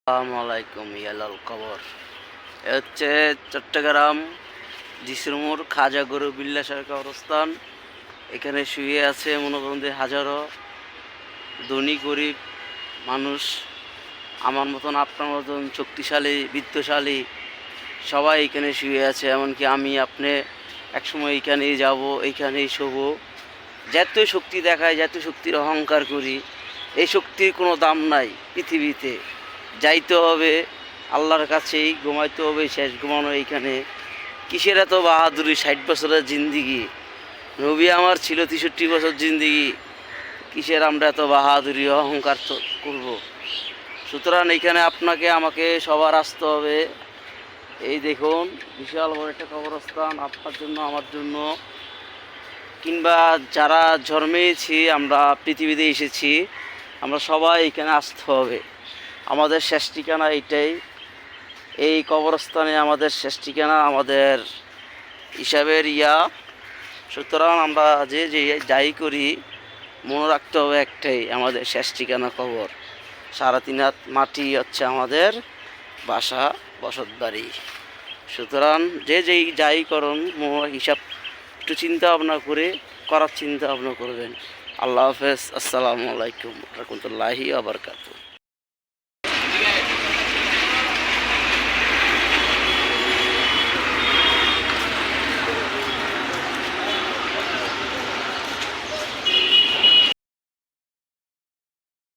আসসালামু আলাইকুম ইয়ালাল কবর। এ হচ্ছে চট্টগ্রাম জিসির খাজা গরু বিল্লাসের কবরস্থান। এখানে শুয়ে আছে মনে করেন যে হাজারো ধনী গরিব মানুষ, আমার মতন আপনার মতন শক্তিশালী বিত্তশালী সবাই এখানে শুয়ে আছে। এমনকি আমি আপনি একসময় এইখানেই যাব, এইখানেই শোবো। যত শক্তি দেখায়, যত শক্তির অহংকার করি, এই শক্তির কোনো দাম নাই পৃথিবীতে। যাইতে হবে আল্লাহর কাছেই, ঘুমাইতে হবে শেষ ঘুমানো এইখানে। কিসের এত বাহাদুরি? 60 বছরের জিন্দিগি, নবী আমার ছিল 63 বছর জিন্দিগি। কিসের আমরা এত বাহাদুরি অহংকার করব? সুতরাং এইখানে আপনাকে আমাকে সবার আসতে হবে। এই দেখুন বিশাল বড় একটা কবরস্থান, আপনার জন্য আমার জন্য, কিংবা যারা জন্মেছি আমরা পৃথিবীতে এসেছি, আমরা সবাই এখানে আসতে হবে। আমাদের শেষ ঠিকানা এইটাই, এই কবরস্থানে আমাদের শেষ ঠিকানা, আমাদের হিসাবের সুতরাং আমরা যে যাই করি মনে রাখতে হবে একটাই, আমাদের শেষ ঠিকানা কবর। 3.5 হাত মাটি হচ্ছে আমাদের বাসা, বসত বাড়ি। সুতরাং যে যাই করুন হিসাব একটু চিন্তা ভাবনা করে করার চিন্তা ভাবনা করবেন। আল্লাহ হাফেজ। আসসালামু আলাইকুম রহমতুল্লাহি ওয়া বারাকাতুহু।